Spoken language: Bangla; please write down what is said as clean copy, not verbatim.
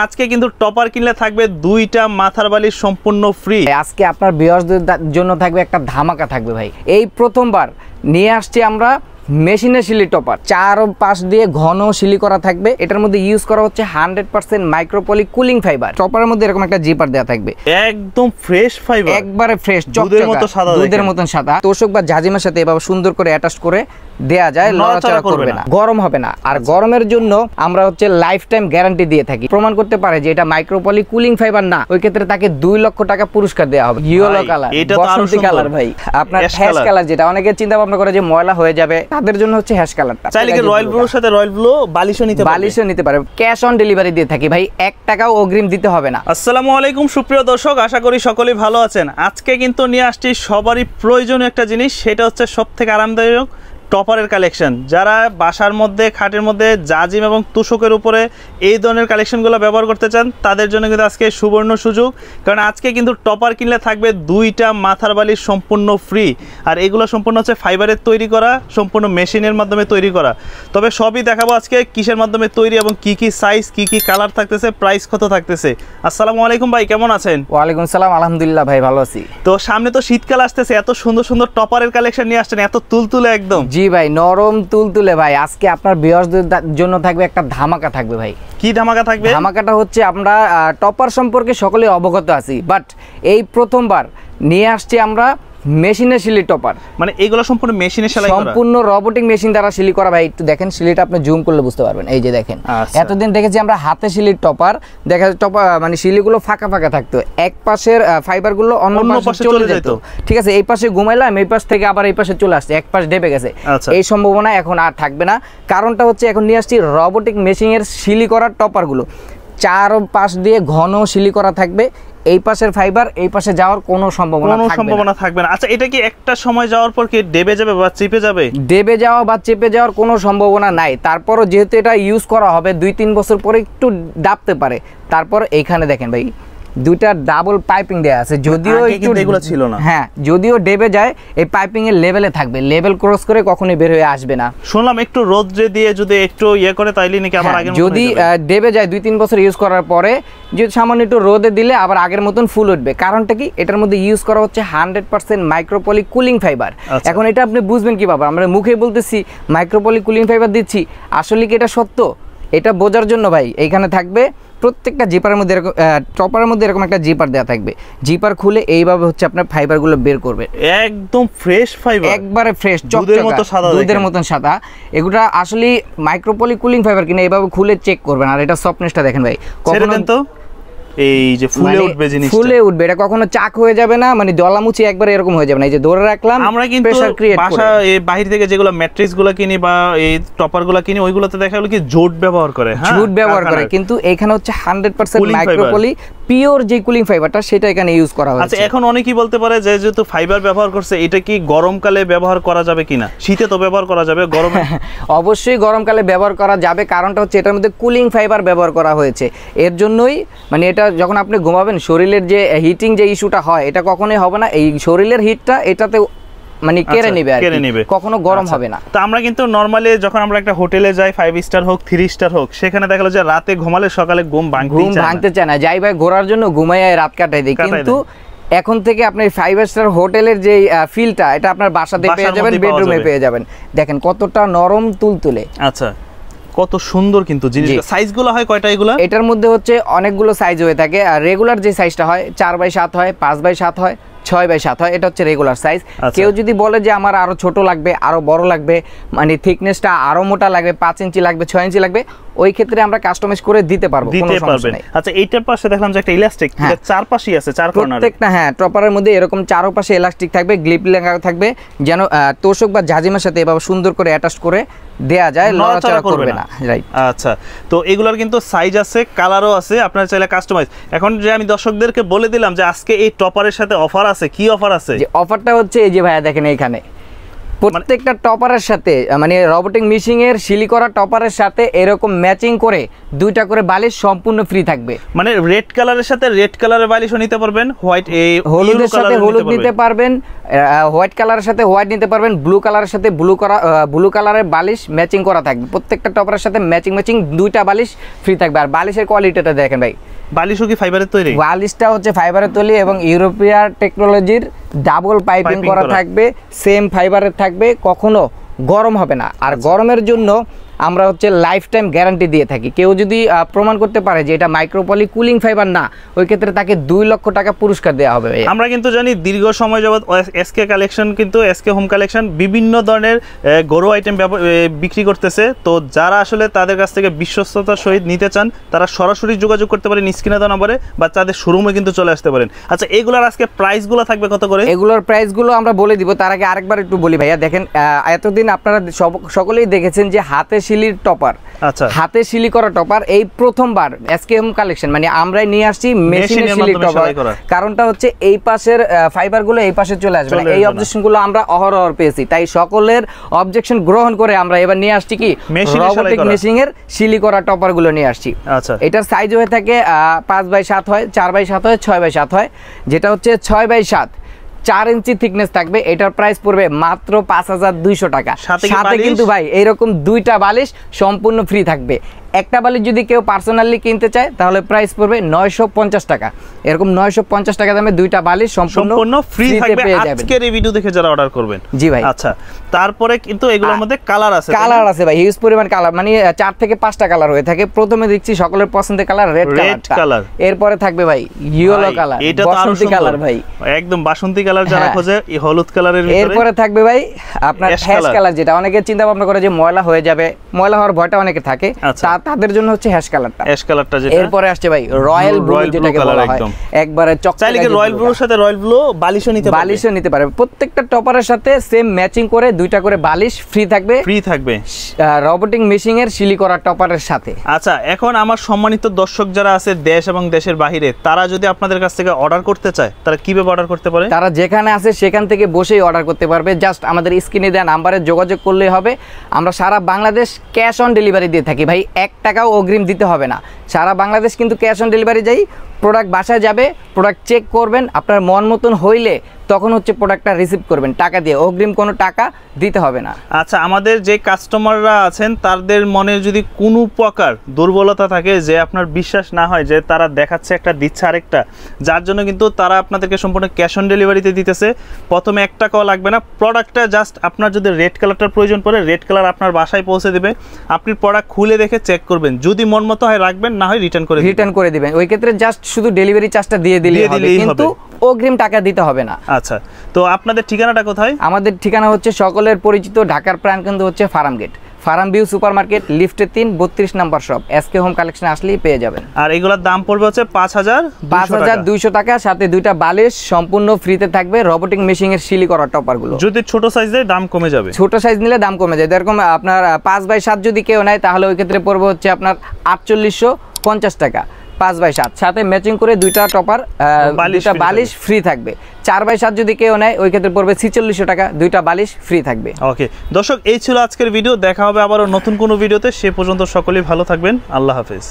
আজকে কিন্তু টপার কিনলে থাকবে দুইটা মাথার বালি সম্পূর্ণ ফ্রি। আজকে আপনার ভিউয়ারদের জন্য থাকবে একটা ধামাকা থাকবে ভাই। এই প্রথমবার নিয়ে আসছি আমরা মেশিনের শিলি টপার, চার পাশ দিয়ে ঘন শিলি করা থাকবে। এটার মধ্যে ইউজ করা হচ্ছে 100% মাইক্রোপলি কুলিং ফাইবার। টপারের মধ্যে এরকম একটা জিপার দেওয়া থাকবে, একদম ফ্রেশ ফাইবার, একবারে ফ্রেশ, দুধের মতো সাদা, দুধের মতন সাদা। তোষক বা জাজিমের সাথে এভাবে সুন্দর করে অ্যাটাচ করে দেয়া যায়, নড়াচড়া করবে না, গরম হবে না। আর গরমের জন্য আমরা হচ্ছে লাইফ টাইম গ্যারান্টি দিয়ে থাকি। প্রমাণ করতে পারে যে এটা মাইক্রোপলি কুলিং ফাইবার না, ওই ক্ষেত্রে তাকে 2 লক্ষ টাকা পুরস্কার দেওয়া হবে। ইয়েলো কালার, বসন্তী কালার ভাই, আপনার হ্যাশ কালার, যেটা অনেকে চিন্তা ভাবনা করে যে ময়লা হয়ে যাবে, তাদের জন্য হচ্ছে হ্যাশ কালারটা। চাইলে কি রয়্যাল ব্লুর সাথে রয়্যাল ব্লু বালিশও নিতে পারে। ক্যাশ অন ডেলিভারি দিয়ে থাকি ভাই, 1 টাকাও অগ্রিম দিতে হবে না। আসসালামু আলাইকুম সুপ্রিয় দর্শক, আশা করি সকলেই ভালো আছেন। আজকে কিন্তু নিয়ে আসছি সবারই প্রয়োজনীয় একটা জিনিস, সেটা হচ্ছে সবথেকে আরামদায়ক টপারের কালেকশন। যারা বাসার মধ্যে, খাটের মধ্যে জাজিম এবং তুষকের উপরে এই ধরনের কালেকশনগুলো ব্যবহার করতে চান, তাদের জন্য কিন্তু আজকে সুবর্ণ সুযোগ। কারণ আজকে কিন্তু টপার কিনলে থাকবে দুইটা মাথার বালির সম্পূর্ণ ফ্রি। আর এগুলো সম্পূর্ণ হচ্ছে ফাইবারের তৈরি করা, সম্পূর্ণ মেশিনের মাধ্যমে তৈরি করা। তবে সবই দেখাবো আজকে কিসের মাধ্যমে তৈরি এবং কি কি সাইজ, কি কি কালার থাকতেছে, প্রাইস কত থাকতেছে। আসসালামু আলাইকুম ভাই, কেমন আছেন? ওয়ালাইকুম সালাম, আলহামদুলিল্লাহ ভাই, ভালো আছি। তো সামনে তো শীতকাল আসতেছে, এত সুন্দর সুন্দর টপারের কালেকশন নিয়ে আসছেন, এত তুলতুলে একদম। জি ভাই, নরম তুলতুলে ভাই। আজকে আপনার ভিউয়ারদের জন্য থাকবে একটা ধামাকা থাকবে ভাই। কি ধামাকা থাকবে? ধামাকাটা হচ্ছে আমরা টপার সম্পর্কে সকলে অবগত আছি, বাট এই প্রথমবার নিয়ে আসছি আমরা মেশিনের শিলি টপার। মানে এগুলো সম্পূর্ণ মেশিনে সেলাই করা, সম্পূর্ণ রোবোটিক মেশিন দ্বারা শিলি করা ভাই। একটু দেখেন শিলিটা, আপনি জুম করলে বুঝতে পারবেন। এই যে দেখেন, এতদিন দেখেছি আমরা হাতে শিলির টপার, দেখা যায় টপার মানে শিলিগুলো ফাঁকা ফাঁকা থাকতো, এক পাশের ফাইবারগুলো অন্য পাশে চলে যেত। ঠিক আছে, এই পাশে ঘুমাইলাম, এই পাশ থেকে আবার এই পাশে চলে আসছে, এক পাশ ডেবে গেছে। এই সম্ভাবনা এখন আর থাকবে না। কারণটা হচ্ছে এখন নিয়ে আসছি রোবোটিক মেশিনের শিলি করার টপারগুলো, চার পাশ দিয়ে ঘন শিলি করা থাকবে। এই পাশের ফাইবার এই পাশে যাওয়ার কোনো সম্ভাবনা থাকবে না। আচ্ছা, এটা কি একটা সময় যাওয়ার পর কি ডেবে যাবে বা চেপে যাবে? ডেবে যাওয়া বা চেপে যাওয়ার কোনো সম্ভাবনা নাই। তারপরও যেহেতু এটা ইউজ করা হবে 2-3 বছর পরে একটু ডাবতে পারে। তারপর এইখানে দেখেন ভাই, দুইটা ডাবল পাইপিং দেয়া আছে, যদিও এগুলো ছিল না। হ্যাঁ, যদিও ডেবে যায়, এই পাইপিং এর লেভেলে থাকবে, লেভেল ক্রস করে কখনোই বের হয়ে আসবে না। শুনলাম একটু রোদে দিয়ে যদি একটু ইয়ে করে তাইলে নাকি আবার আগের মতো, যদি ডেবে যায় 2-3 বছর ইউজ করার পরে যদি সামান্য একটু রোদে দিলে আবার আগের মতন ফুল উঠবে। কারণটা কি? এটার মধ্যে ইউজ করা হচ্ছে 100% মাইক্রোপলি কুলিং ফাইবার। এখন এটা আপনি বুঝবেন কিভাবে? আমরা মুখে বলতেছি মাইক্রোপলি কুলিং ফাইবার দিচ্ছি, আসলে কি এটা সত্য? এটা বোঝার জন্য ভাই এইখানে থাকবে প্রত্যেকটা জিপারের মধ্যে এরকম, টপারের মধ্যে এরকম একটা জিপার দেওয়া থাকবে। জিপার খুলে এইভাবে হচ্ছে আপনার ফাইবারগুলো বের করবে, একদম ফ্রেশ ফাইবার, একবারে ফ্রেশ, দুধের মতন সাদা। এগুলো আসলে মাইক্রোপলি কুলিং ফাইবার কিনা এইভাবে খুলে চেক করবেন। আর এটা সফটনেসটা দেখেন ভাই, কখনো তো এই যে ফুলে উঠবে জিনিসটা, ফুলে উঠবে, এটা কখনো চাক হয়ে যাবে না, মানে দলামুচি একবার এরকম হয়ে যাবে না। এই যে ধরে রাখলাম, আমরা কিন্তু বাসা এই বাইরে থেকে যেগুলো ম্যাট্রিক্স গুলো কিনি বা এই টপার গুলো কিনি, ওইগুলোতে দেখা গেল কি জোট ব্যবহার করে, হ্যাঁ জোট ব্যবহার করে, কিন্তু এখানে হচ্ছে 100% মাইক্রোপলি পিওর যে কুলিং ফাইবারটা সেটা এখানে ইউজ করা হয়েছে। আচ্ছা, এখন অনেকেই বলতে পারে যে যেহেতু ফাইবার ব্যবহার করছে, এটা কি গরমকালে ব্যবহার করা যাবে কিনা? শীতে তো ব্যবহার করা যাবে, গরমে অবশ্যই গরমকালে ব্যবহার করা যাবে। কারণটা হচ্ছে এটার মধ্যে কুলিং ফাইবার ব্যবহার করা হয়েছে। এর জন্যই মানে এটা যখন আপনি ঘুমাবেন, শরীরের যে হিটিং যে ইস্যুটা হয়, এটা কখনোই হবে না। এই শরীরের হিটটা এটাতে মানে কেড়ে নেবে, কখনো গরম হবে না। তো আমরা কিন্তু নরমালি যখন আমরা একটা হোটেলে যাই, 5 স্টার হোক 3 স্টার হোক, সেখানে দেখা যায় রাতে ঘুমালে সকালে ঘুম ভাঙতে চায় না, যাই ভাই ঘোরার জন্য ঘুমায় রাত কাটাই দেয়। কিন্তু এখন থেকে আপনি 5 স্টার হোটেলের যে ফিলটা, এটা আপনার বাসাতে পেয়ে যাবেন, বেডরুমে পেয়ে যাবেন। দেখেন কতটা নরম তুলতুলে। আচ্ছা, কত সুন্দর কিন্তু জিনিসটা। সাইজগুলো হয় কয়টা এগুলা? এটার মধ্যে হচ্ছে অনেকগুলো সাইজ হয়ে থাকে। আর রেগুলার যে সাইজটা হয় 4x7 হয়, 5x7 হয়, 6x7 হয়, এটা হচ্ছে রেগুলার সাইজ। কেউ যদি বলে যে আমার আরো ছোট লাগবে, আরো বড় লাগবে, মানে থিকনেসটা আরো মোটা লাগবে, 5 ইঞ্চি লাগবে, 6 ইঞ্চি লাগবে, ওই ক্ষেত্রে আমরা কাস্টমাইজ করে দিতে পারবো, কোনো সমস্যা নেই। আচ্ছা, এইটার পাশে দেখলাম যে একটা ইলাস্টিক, এটা চার পাশেই আছে, চার কর্নারে প্রত্যেকটা, হ্যাঁ টপারের মধ্যে এরকম চারপাশে ইলাস্টিক থাকবে, গ্লিপ লাগা থাকবে, যেন তোষক বা জাজিমের সাথে এভাবে সুন্দর করে অ্যাটাচ করে দেয়া যায়, নড়াচড়া করবে না। রাইট। আচ্ছা, তো এগুলোর কিন্তু সাইজ আছে, কালারও আছে, আপনারা চাইলে কাস্টমাইজ। এখন যে আমি দর্শকদেরকে বলে দিলাম যে আজকে এই টপারের সাথে অফার আছে, কি অফার আছে? যে অফারটা হচ্ছে এই যে ভাইয়া দেখেন এইখানে প্রত্যেকটা টপারের সাথে মানে রোবোটিক মিশিং এর সিলি করা টপারের সাথে এরকম ম্যাচিং করে দুইটা করে বালিশ সম্পূর্ণ ফ্রি থাকবে। মানে রেড কালারের সাথে রেড কালারের বালিশও নিতে পারবেন, হোয়াইট এই হলুদের সাথে হলুদ নিতে পারবেন, হোয়াইট কালারের সাথে হোয়াইট নিতে পারবেন, ব্লু কালারের সাথে ব্লু কালারের বালিশ ম্যাচিং করা থাকবে। প্রত্যেকটা টপারের সাথে ম্যাচিং দুইটা বালিশ ফ্রি থাকবে। আর বালিশের কোয়ালিটিটা দেখেন ভাই, বালিশও কি ফাইবারের তৈরি? বালিশটা হচ্ছে ফাইবারের তৈরি এবং ইউরোপিয়ান টেকনোলজির ডাবল পাইপিং করা থাকবে, সেম ফাইবারের থাকবে, কখনো গরম হবে না। আর গরমের জন্য আমরা হচ্ছে লাইফ টাইম গ্যারান্টি দিয়ে থাকি। কেউ যদি প্রমাণ করতে পারে যে এটা মাইক্রোপলি কুলিং ফাইবার না, ওই ক্ষেত্রে তাকে 2 লক্ষ টাকা পুরস্কার দেওয়া হবে। আমরা কিন্তু জানি দীর্ঘ সময় যাবত এসকে কালেকশন কিন্তু এসকে হোম কালেকশন বিভিন্ন ধরনের গরু আইটেম বিক্রি করতেছে। তো যারা আসলে তাদের কাছ থেকে বিশ্বস্ততার সহিত নিতে চান তারা সরাসরি যোগাযোগ করতে পারেন স্ক্রিনে দেওয়া নম্বরে, বা তাদের শোরুমে কিন্তু চলে আসতে পারেন। আচ্ছা, এগুলোর আজকে প্রাইসগুলো থাকবে কত করে? এগুলোর প্রাইসগুলো আমরা বলে দিব, তার আগে আরেকবার একটু বলি ভাইয়া। দেখেন, এতদিন আপনারা সকলেই দেখেছেন যে হাতে শিলির টপার, আচ্ছা হাতে শিলি করা টপার এই প্রথমবার এসকে হোম কালেকশন মানে আমরাই নিয়ে আসছি মেশিনে শিলি টপার। কারণটা হচ্ছে এই পাশের ফাইবারগুলো এই পাশে চলে আসবে না, এই অবজেকশনগুলো আমরা অহরহ পেয়েছি, তাই সকলের অবজেকশন গ্রহণ করে আমরা এবার নিয়ে আসছি কি রোবোটিক মেশিং এর শিলি করা টপারগুলো নিয়ে আসছি। আচ্ছা, এটার সাইজ হয়ে থাকে 5x7 হয়, 4x7 হয়, 6x7 হয়। যেটা হচ্ছে 6x7 4 ইঞ্চি থিকনেস থাকবে। এটার প্রাইস পড়বে মাত্র 5200 টাকা। সাথে কিন্তু ভাই এইরকম দুইটা বালিশ সম্পূর্ণ ফ্রি থাকবে। একটা বালিশ যদি কেউ পার্সোনালি কিনতে চায় তাহলে প্রাইস পড়বে 950 টাকা। এরকম 950 টাকা দামে দুইটা বালিশ সম্পূর্ণ ফ্রি থাকবে আজকের এই ভিডিও দেখে যারা অর্ডার করবেন। জি ভাই। আচ্ছা, তারপরে কিন্তু এগুলোর মধ্যে কালার আছে, কালার আছে ভাই, হিউজ পরিমাণ কালার, মানে 4 থেকে 5টা কালার হয়ে থাকে। প্রথমে দেখছি সকলের পছন্দের কালার রেড কালার, এরপরে থাকবে ভাই ইয়েলো কালার, এটা তো আরো কালার ভাই, একদম বাসন্তী কালার যারা খোঁজে এই হলুদ কালারের ভিতরে। এরপরে থাকবে ভাই আপনার হ্যাশ কালার, যেটা অনেকে চিন্তা ভাবনা করে যে ময়লা হয়ে যাবে, ময়লা হওয়ার ভয়টা অনেকে থাকে, তাদের জন্য হচ্ছে হ্যাশ কালারটা। হ্যাশ কালারটা যেটা। এরপরে আসছে ভাই রয়্যাল ব্লু, যেটাকে বলা হয় একবারে চকচকে। চাইলে কি রয়্যাল ব্লুর সাথে রয়্যাল ব্লু বালিশও নিতে পারবে। প্রত্যেকটা টপারের সাথে সেম ম্যাচিং করে দুইটা করে বালিশ ফ্রি থাকবে রোবোটিক মেশিং এর শিলি করা টপারের সাথে। আচ্ছা, এখন আমার সম্মানিত দর্শক যারা আছে দেশ এবং দেশের বাইরে, তারা যদি আপনাদের কাছ থেকে অর্ডার করতে চায় তারা কিভাবে অর্ডার করতে পারে? তারা যেখানে আছে সেখান থেকে বসেই অর্ডার করতে পারবে। জাস্ট আমাদের স্ক্রিনে দেওয়া নাম্বারে যোগাযোগ করলেই হবে। আমরা সারা বাংলাদেশ ক্যাশ অন ডেলিভারি দিয়ে থাকি ভাই, 1 টাকাও অগ্রিম দিতে হবে না। সারা বাংলাদেশ কিন্তু ক্যাশ অন ডেলিভারি যাই। প্রোডাক্ট বাসায় যাবে, প্রোডাক্ট চেক করবেন, আপনার মন মতন হইলে তখন হচ্ছে প্রোডাক্টটা রিসিভ করবেন টাকা দিয়ে, অগ্রিম কোনো টাকা দিতে হবে না। আচ্ছা, আমাদের যে কাস্টমাররা আছেন তাদের মনে যদি কোনো প্রকার দুর্বলতা থাকে, যে আপনার বিশ্বাস না হয় যে তারা দেখাচ্ছে একটা দিচ্ছে আরেকটা, যার জন্য কিন্তু তারা আপনাদেরকে সম্পূর্ণ ক্যাশ অন ডেলিভারিতে দিতেছে। প্রথমে 1 টাকাও লাগবে না, প্রোডাক্টটা জাস্ট আপনার যদি রেড কালারটার প্রয়োজন পড়ে রেড কালার আপনার বাসায় পৌঁছে দেবে। আপনি প্রোডাক্ট খুলে দেখে চেক করবেন, যদি মন মতো হয় রাখবেন, না হয় রিটার্ন করে দিবেন। ওই ক্ষেত্রে জাস্ট শুধু ডেলিভারি চার্জটা দিয়ে দিলেই হবে, কিন্তু অগ্রিম টাকা দিতে হবে না। আচ্ছা, তো আপনাদের ঠিকানাটা কোথায়? আমাদের ঠিকানা হচ্ছে সকলের পরিচিত ঢাকার প্রাণকেন্দ্র হচ্ছে Farmgate, farm view super market, লিফটে 3, 32 number shop. SK home collection আসলেই পেয়ে যাবেন। আর এগুলোর দাম পড়বে হচ্ছে 5200 টাকা, সাথে দুইটা বালিশ সম্পূর্ণ ফ্রিতে থাকবে রোবোটিক মেশিং এর শিলি করা টপার গুলো। যদি ছোট সাইজ দেয় দাম কমে যাবে, ছোট সাইজ নিলে দাম কমে যায়। এরকম আপনার 5x7 যদি কেউ নেয় তাহলে ওই ক্ষেত্রে পড়বে হচ্ছে আপনার 4850 টাকা 5x7, সাথে ম্যাচিং করে দুইটা টপার দুইটা বালিশ ফ্রি থাকবে। 4x7 যদি কেউ নেয় ওই ক্ষেত্রে পড়বে 4600 টাকা, দুইটা বালিশ ফ্রি থাকবে। ওকে দর্শক, এই ছিল আজকের ভিডিও। দেখা হবে আবারও নতুন কোনো ভিডিওতে। সে পর্যন্ত সকলেই ভালো থাকবেন। আল্লাহ হাফেজ।